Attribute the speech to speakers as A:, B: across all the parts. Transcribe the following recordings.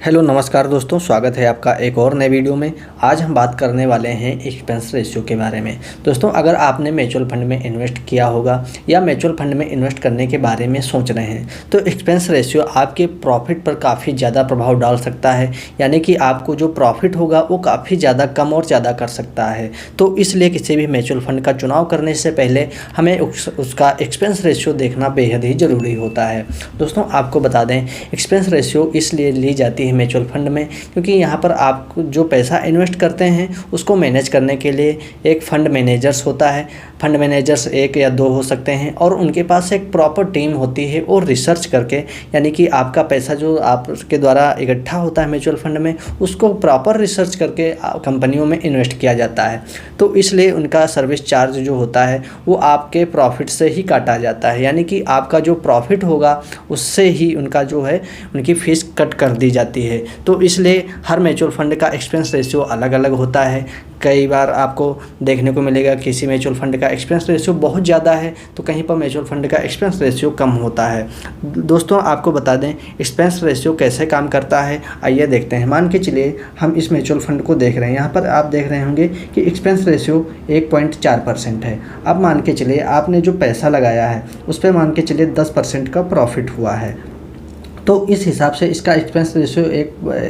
A: Hello नमस्कार दोस्तों, स्वागत है आपका एक और नए वीडियो में। आज हम बात करने वाले हैं एक्सपेंस रेशियो के बारे में। दोस्तों, अगर आपने म्यूचुअल फंड में इन्वेस्ट किया होगा या म्यूचुअल फंड में इन्वेस्ट करने के बारे में सोच रहे हैं तो एक्सपेंस रेशियो आपके प्रॉफिट पर काफ़ी ज़्यादा प्रभाव डाल सकता है। यानी कि आपको जो प्रॉफिट होगा वो काफ़ी ज़्यादा कम और ज़्यादा कर सकता है। तो इसलिए किसी भी म्यूचुअल फंड का चुनाव करने से पहले हमें उसका एक्सपेंस रेशियो देखना बेहद ही ज़रूरी होता है। दोस्तों, आपको बता दें, एक्सपेंस रेशियो इसलिए ली जाती है म्यूचुअल फंड में क्योंकि यहाँ पर आप जो पैसा इन्वेस्ट करते हैं उसको मैनेज करने के लिए एक फंड मैनेजर्स होता है। फंड मैनेजर्स एक या दो हो सकते हैं और उनके पास एक प्रॉपर टीम होती है और रिसर्च करके, यानी कि आपका पैसा जो आपके द्वारा इकट्ठा होता है म्यूचुअल फंड में, उसको प्रॉपर रिसर्च करके कंपनियों में इन्वेस्ट किया जाता है। तो इसलिए उनका सर्विस चार्ज जो होता है वो आपके प्रॉफिट से ही काटा जाता है। यानी कि आपका जो प्रॉफिट होगा उससे ही उनका जो है उनकी फ़ीस कट कर दी जाती है। तो इसलिए हर म्यूचुअल फंड का एक्सपेंस रेशियो अलग अलग होता है। कई बार आपको देखने को मिलेगा किसी म्यूचुअल फंड का एक्सपेंस रेशियो बहुत ज़्यादा है तो कहीं पर म्यूचुअल फंड का एक्सपेंस रेशियो कम होता है। दोस्तों, आपको बता दें एक्सपेंस रेशियो कैसे काम करता है, आइए देखते हैं। मान के चलिए हम इस म्यूचुअल फंड को देख रहे हैं। यहाँ पर आप देख रहे होंगे कि एक्सपेंस रेशियो 1.4% है। अब मान के चलिए आपने जो पैसा लगाया है उस पर मान के चलिए 10% का प्रॉफिट हुआ है। तो इस हिसाब से इसका एक्सपेंस रेशियो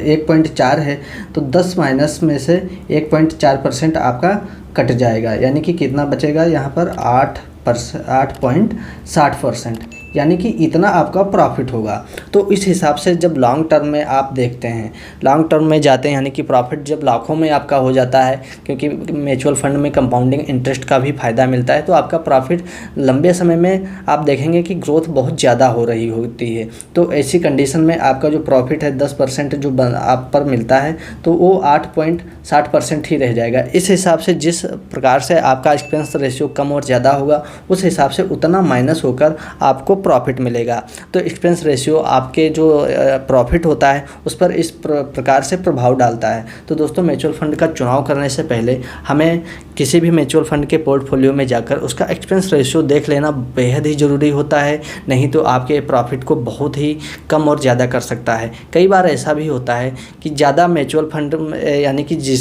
A: 1.4 है। तो 10 माइनस में से 1.4% आपका कट जाएगा। यानी कि कितना बचेगा यहाँ पर 8.60%, यानी कि इतना आपका प्रॉफिट होगा। तो इस हिसाब से जब लॉन्ग टर्म में आप देखते हैं, लॉन्ग टर्म में जाते हैं, यानी कि प्रॉफिट जब लाखों में आपका हो जाता है, क्योंकि म्यूचुअल फंड में कंपाउंडिंग इंटरेस्ट का भी फ़ायदा मिलता है, तो आपका प्रॉफिट लंबे समय में आप देखेंगे कि ग्रोथ बहुत ज़्यादा हो रही होती है। तो ऐसी कंडीशन में आपका जो प्रॉफिट है 10% जो आप पर मिलता है तो वो 8.60% ही रह जाएगा। इस हिसाब से जिस प्रकार से आपका एक्सपेंस रेशियो कम और ज़्यादा होगा उस हिसाब से उतना माइनस होकर आपको प्रॉफिट मिलेगा। तो एक्सपेंस रेशियो आपके जो प्रॉफिट होता है उस पर इस प्रकार से प्रभाव डालता है। तो दोस्तों, म्यूचुअल फंड का चुनाव करने से पहले हमें किसी भी म्यूचुअल फंड के पोर्टफोलियो में जाकर उसका एक्सपेंस रेशियो देख लेना बेहद ही ज़रूरी होता है। नहीं तो आपके प्रॉफिट को बहुत ही कम और ज़्यादा कर सकता है। कई बार ऐसा भी होता है कि ज़्यादा म्यूचुअल फंड, यानी कि जिस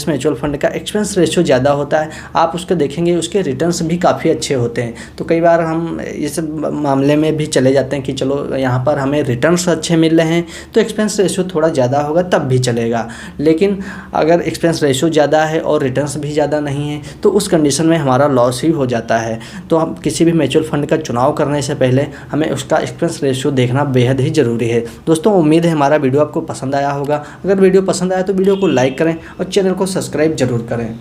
A: म्यूचुअल फंड का एक्सपेंस रेशियो ज़्यादा होता है आप उसको देखेंगे उसके रिटर्न्स भी काफ़ी अच्छे होते हैं। तो कई बार हम इस मामले में भी चले जाते हैं कि चलो यहाँ पर हमें रिटर्न्स अच्छे मिल रहे हैं तो एक्सपेंस रेशियो थोड़ा ज़्यादा होगा तब भी चलेगा। लेकिन अगर एक्सपेंस रेशियो ज़्यादा है और रिटर्न्स भी ज़्यादा नहीं है तो उस कंडीशन में हमारा लॉस ही हो जाता है। तो हम किसी भी म्यूचुअल फंड का चुनाव करने से पहले हमें उसका एक्सपेंस रेशियो देखना बेहद ही ज़रूरी है। दोस्तों, उम्मीद है हमारा वीडियो आपको पसंद आया होगा। अगर वीडियो पसंद आया तो वीडियो को लाइक करें और चैनल को सब्सक्राइब जरूर करें।